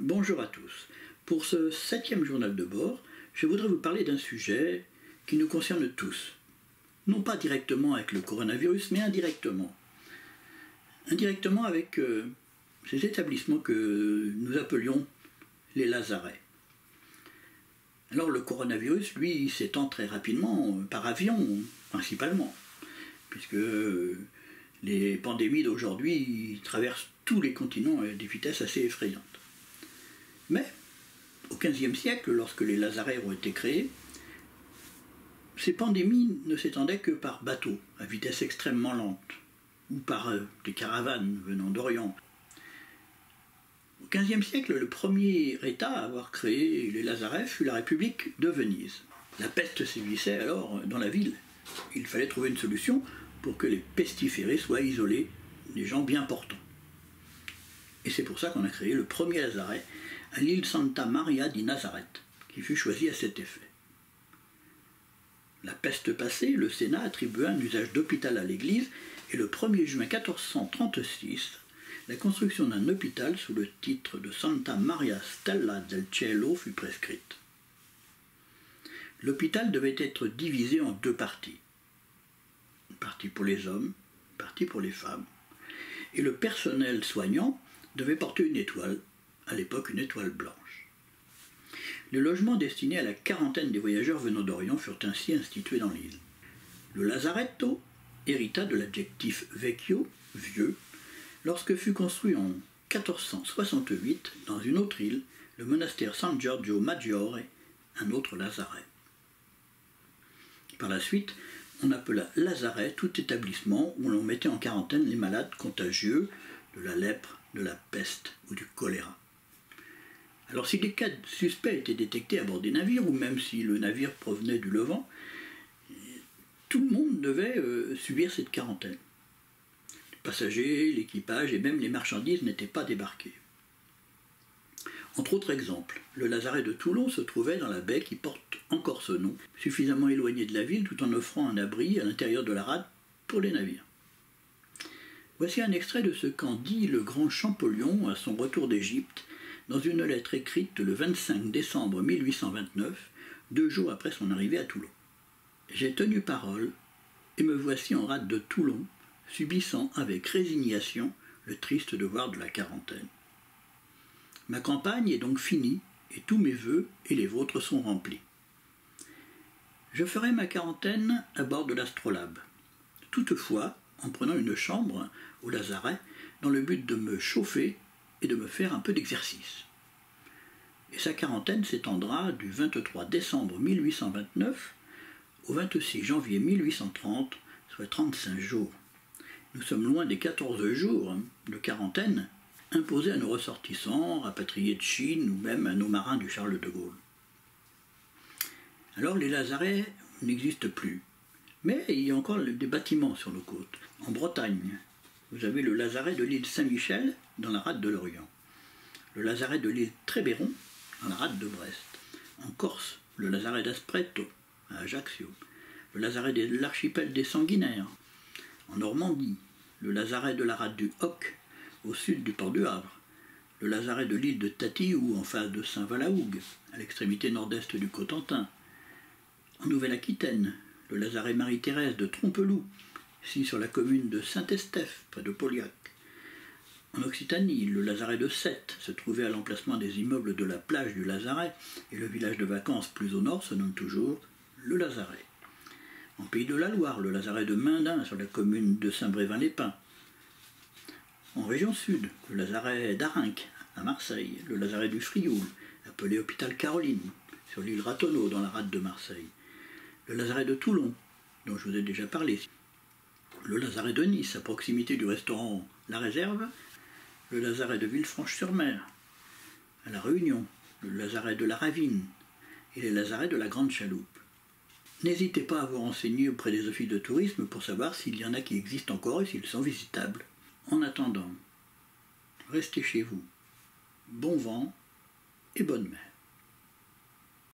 Bonjour à tous. Pour ce 7e journal de bord, je voudrais vous parler d'un sujet qui nous concerne tous. Non pas directement avec le coronavirus, mais indirectement. Indirectement avec ces établissements que nous appelions les lazarets. Alors le coronavirus, lui, s'étend très rapidement par avion, principalement, puisque les pandémies d'aujourd'hui traversent tous les continents à des vitesses assez effrayantes. Mais, au XVe siècle, lorsque les lazarets ont été créés, ces pandémies ne s'étendaient que par bateau, à vitesse extrêmement lente, ou par des caravanes venant d'Orient. Au XVe siècle, le premier État à avoir créé les lazarets fut la République de Venise. La peste sévissait alors dans la ville. Il fallait trouver une solution pour que les pestiférés soient isolés des gens bien portants. Et c'est pour ça qu'on a créé le premier lazaret à l'île Santa Maria di Nazareth, qui fut choisi à cet effet. La peste passée, le Sénat attribua un usage d'hôpital à l'église et le 1er juin 1436, la construction d'un hôpital sous le titre de Santa Maria Stella del Cielo fut prescrite. L'hôpital devait être divisé en deux parties. Une partie pour les hommes, une partie pour les femmes. Et le personnel soignant devait porter une étoile, à l'époque une étoile blanche. Les logements destinés à la quarantaine des voyageurs venant d'Orient furent ainsi institués dans l'île. Le lazaretto hérita de l'adjectif vecchio, vieux, lorsque fut construit en 1468, dans une autre île, le monastère San Giorgio Maggiore, un autre lazaret. Par la suite, on appela lazaret tout établissement où l'on mettait en quarantaine les malades contagieux de la lèpre, de la peste ou du choléra. Alors si des cas suspects étaient détectés à bord des navires, ou même si le navire provenait du Levant, tout le monde devait subir cette quarantaine. Les passagers, l'équipage et même les marchandises n'étaient pas débarqués. Entre autres exemples, le lazaret de Toulon se trouvait dans la baie qui porte encore ce nom, suffisamment éloigné de la ville tout en offrant un abri à l'intérieur de la rade pour les navires. Voici un extrait de ce qu'en dit le grand Champollion à son retour d'Égypte, dans une lettre écrite le 25 décembre 1829, 2 jours après son arrivée à Toulon. « J'ai tenu parole, et me voici en rade de Toulon, subissant avec résignation le triste devoir de la quarantaine. Ma campagne est donc finie, et tous mes vœux et les vôtres sont remplis. Je ferai ma quarantaine à bord de l'Astrolabe. Toutefois, en prenant une chambre au lazaret, dans le but de me chauffer et de me faire un peu d'exercice. Et sa quarantaine s'étendra du 23 décembre 1829 au 26 janvier 1830, soit 35 jours. Nous sommes loin des 14 jours de quarantaine imposés à nos ressortissants, rapatriés de Chine ou même à nos marins du Charles de Gaulle. Alors les lazarets n'existent plus. Mais il y a encore des bâtiments sur nos côtes. En Bretagne, vous avez le lazaret de l'île Saint-Michel dans la rade de Lorient. Le lazaret de l'île Trébéron dans la rade de Brest. En Corse, le lazaret d'Aspreto à Ajaccio. Le lazaret de l'archipel des Sanguinaires. En Normandie, le lazaret de la rade du Hoc au sud du port du Havre. Le lazaret de l'île de Tatiou en face de Saint-Valahougue, à l'extrémité nord-est du Cotentin. En Nouvelle-Aquitaine, le lazaret Marie-Thérèse de Trompeloup, ici sur la commune de Saint-Estèphe, près de Pauliac. En Occitanie, le lazaret de Sète se trouvait à l'emplacement des immeubles de la plage du lazaret, et le village de vacances plus au nord se nomme toujours le lazaret. En Pays de la Loire, le lazaret de Mindin sur la commune de Saint-Brévin-les-Pins. En région sud, le lazaret d'Arinques à Marseille, le lazaret du Frioul, appelé hôpital Caroline, sur l'île Ratonneau dans la rade de Marseille. Le lazaret de Toulon, dont je vous ai déjà parlé, le lazaret de Nice, à proximité du restaurant La Réserve, le lazaret de Villefranche-sur-Mer, à La Réunion, le lazaret de la Ravine et les lazarets de la Grande Chaloupe. N'hésitez pas à vous renseigner auprès des offices de tourisme pour savoir s'il y en a qui existent encore et s'ils sont visitables. En attendant, restez chez vous. Bon vent et bonne mer.